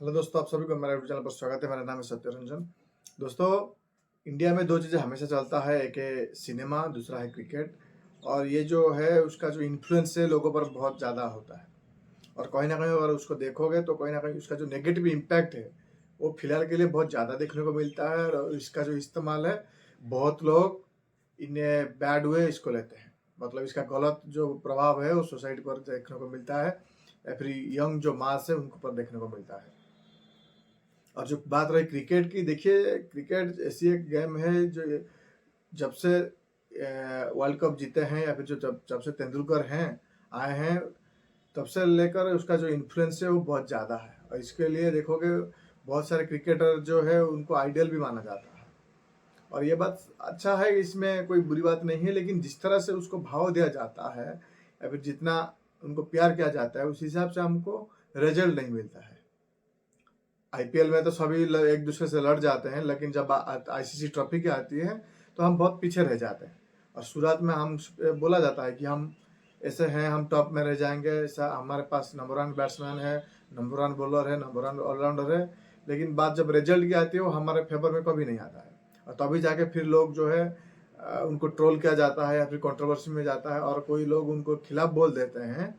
Hello दोस्तों, आप सभी को मेरे यूट्यूब चैनल पर स्वागत है। मेरा नाम है सत्यरंजन। दोस्तों, इंडिया में दो चीज़ें हमेशा चलता है, एक है सिनेमा, दूसरा है क्रिकेट। और ये जो है उसका जो इन्फ्लुएंस है लोगों पर बहुत ज़्यादा होता है। और कहीं ना कहीं अगर उसको देखोगे तो कहीं ना कहीं उसका जो नेगेटिव इम्पैक्ट है वो फिलहाल के लिए बहुत ज़्यादा देखने को मिलता है। और इसका जो इस्तेमाल है, बहुत लोग इन्हें बैड वे इसको लेते हैं। मतलब इसका गलत जो प्रभाव है वो सोसाइटी पर देखने को मिलता है, या फिर यंग जो मास है उनको पर देखने को मिलता है। और जो बात रही क्रिकेट की, देखिए क्रिकेट ऐसी एक गेम है जो जब से वर्ल्ड कप जीते हैं, या फिर जो जब जब से तेंदुलकर हैं आए हैं, तब से लेकर उसका जो इन्फ्लुएंस है वो बहुत ज़्यादा है। और इसके लिए देखोगे बहुत सारे क्रिकेटर जो है उनको आइडियल भी माना जाता है। और ये बात अच्छा है, इसमें कोई बुरी बात नहीं है, लेकिन जिस तरह से उसको भाव दिया जाता है या फिर जितना उनको प्यार किया जाता है, उस हिसाब से हमको रिजल्ट नहीं मिलता है। आईपीएल में तो सभी एक दूसरे से लड़ जाते हैं, लेकिन जब आईसीसी ट्रॉफी की आती है तो हम बहुत पीछे रह जाते हैं। और शुरुआत में हम बोला जाता है कि हम ऐसे हैं, हम टॉप में रह जाएंगे, ऐसा हमारे पास नंबर वन बैट्समैन है, नंबर वन बॉलर है, नंबर वन ऑलराउंडर है। लेकिन बात जब रिजल्ट की आती है वो हमारे फेवर में कभी नहीं आता है। और तभी जाके फिर लोग जो है उनको ट्रोल किया जाता है या फिर कंट्रोवर्सी में जाता है, और कोई लोग उनको खिलाफ बोल देते हैं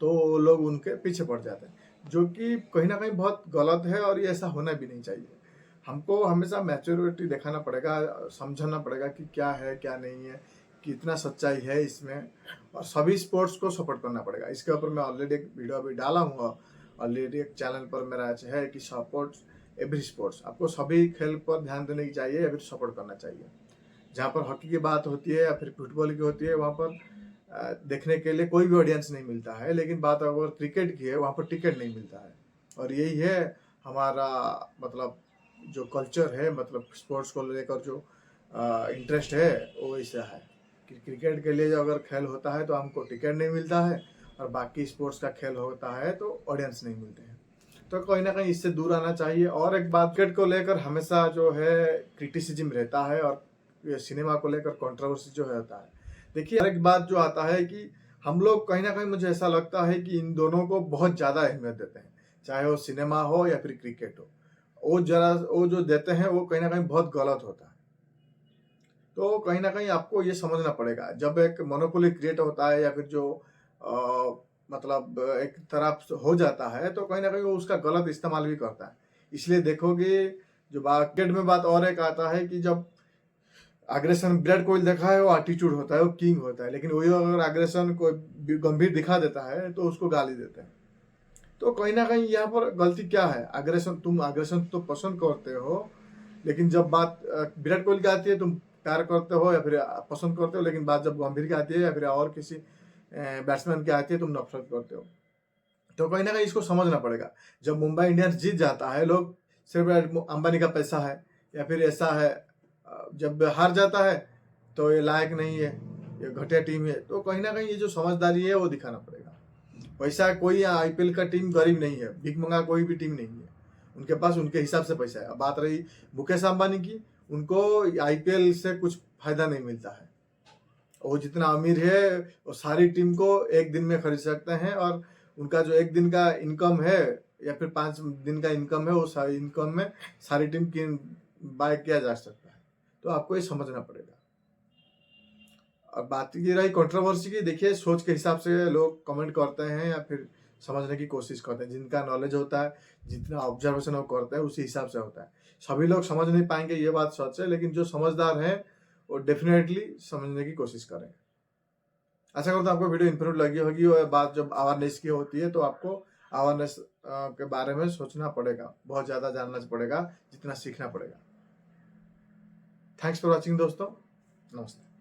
तो लोग उनके पीछे पड़ जाते हैं, जो कि कहीं ना कहीं बहुत गलत है। और ये ऐसा होना भी नहीं चाहिए। हमको हमेशा मैच्योरिटी दिखाना पड़ेगा, समझना पड़ेगा कि क्या है क्या नहीं है, कितना सच्चाई है इसमें। और सभी स्पोर्ट्स को सपोर्ट करना पड़ेगा। इसके ऊपर मैं ऑलरेडी एक वीडियो अभी डाला हूँ, ऑलरेडी एक चैनल पर मेरा है कि सपोर्ट्स एवरी स्पोर्ट्स। आपको सभी खेल पर ध्यान देने की चाहिए या फिर सपोर्ट करना चाहिए। जहाँ पर हॉकी की बात होती है या फिर फुटबॉल की होती है, वहाँ पर देखने के लिए कोई भी ऑडियंस नहीं मिलता है। लेकिन बात अगर क्रिकेट की है, वहाँ पर टिकट नहीं मिलता है। और यही है हमारा मतलब जो कल्चर है, मतलब स्पोर्ट्स को लेकर जो इंटरेस्ट है वो ऐसा है कि क्रिकेट के लिए जो अगर खेल होता है तो हमको टिकट नहीं मिलता है, और बाकी स्पोर्ट्स का खेल होता है तो ऑडियंस नहीं मिलते हैं। तो कहीं ना कहीं इससे दूर आना चाहिए। और एक बात, क्रिकेट को लेकर हमेशा जो है क्रिटिसिज्म रहता है, और ये सिनेमा को लेकर कंट्रोवर्सी जो होता है। देखिए, हर एक बात जो आता है कि हम लोग कहीं ना कहीं, मुझे ऐसा लगता है कि इन दोनों को बहुत ज़्यादा अहमियत देते हैं, चाहे वो सिनेमा हो या फिर क्रिकेट हो। वो जो देते हैं वो कहीं ना कहीं बहुत गलत होता है। तो कहीं ना कहीं आपको ये समझना पड़ेगा, जब एक मोनोपोली क्रिएट होता है या फिर जो मतलब एक तरफ हो जाता है, तो कहीं ना कहीं वो उसका गलत इस्तेमाल भी करता है। इसलिए देखोगे जो क्रिकेट में बात और एक आता है कि जब अग्रेशन विराट कोहली देखा है, वो एटीट्यूड होता है, वो किंग होता है। लेकिन वही अगर अग्रेशन को गंभीर दिखा देता है तो उसको गाली देते हैं। तो कहीं ना कहीं यहाँ पर गलती क्या है? अग्रेशन, तुम अग्रेशन तो पसंद करते हो, लेकिन जब बात विराट कोहली की आती है तुम प्यार करते हो या फिर पसंद करते हो, लेकिन बात जब गंभीर की आती है या फिर और किसी बैट्समैन की आती है तुम नफरत करते हो। तो कहीं ना कहीं इसको समझना पड़ेगा। जब मुंबई इंडियंस जीत जाता है, लोग सिर्फ अंबानी का पैसा है या फिर ऐसा है। जब हार जाता है तो ये लायक नहीं है, ये घटिया टीम है। तो कहीं ना कहीं ये जो समझदारी है वो दिखाना पड़ेगा। पैसा, कोई आईपीएल का टीम गरीब नहीं है, भीख मंगा कोई भी टीम नहीं है। उनके पास उनके हिसाब से पैसा है। अब बात रही मुकेश अंबानी की, उनको आईपीएल से कुछ फायदा नहीं मिलता है। वो जितना अमीर है वो सारी टीम को एक दिन में खरीद सकते हैं, और उनका जो एक दिन का इनकम है या फिर 5 दिन का इनकम है, वो सारी इनकम में सारी टीम की बाय किया जा सकता है। तो आपको ये समझना पड़ेगा। और बात ये रही कंट्रोवर्सी की, देखिए सोच के हिसाब से लोग कमेंट करते हैं या फिर समझने की कोशिश करते हैं। जिनका नॉलेज होता है, जितना ऑब्जर्वेशन वो करते हैं, उसी हिसाब से होता है। सभी लोग समझ नहीं पाएंगे, ये बात सच है, लेकिन जो समझदार है वो डेफिनेटली समझने की कोशिश करें। आशा करता हूँ आपको वीडियो इन्फॉर्मेटिव लगी होगी। और बात जब अवेयरनेस की होती है तो आपको अवेयरनेस के बारे में सोचना पड़ेगा, बहुत ज़्यादा जानना पड़ेगा जितना सीखना पड़ेगा। थैंक्स फॉर वॉचिंग दोस्तों, नमस्ते।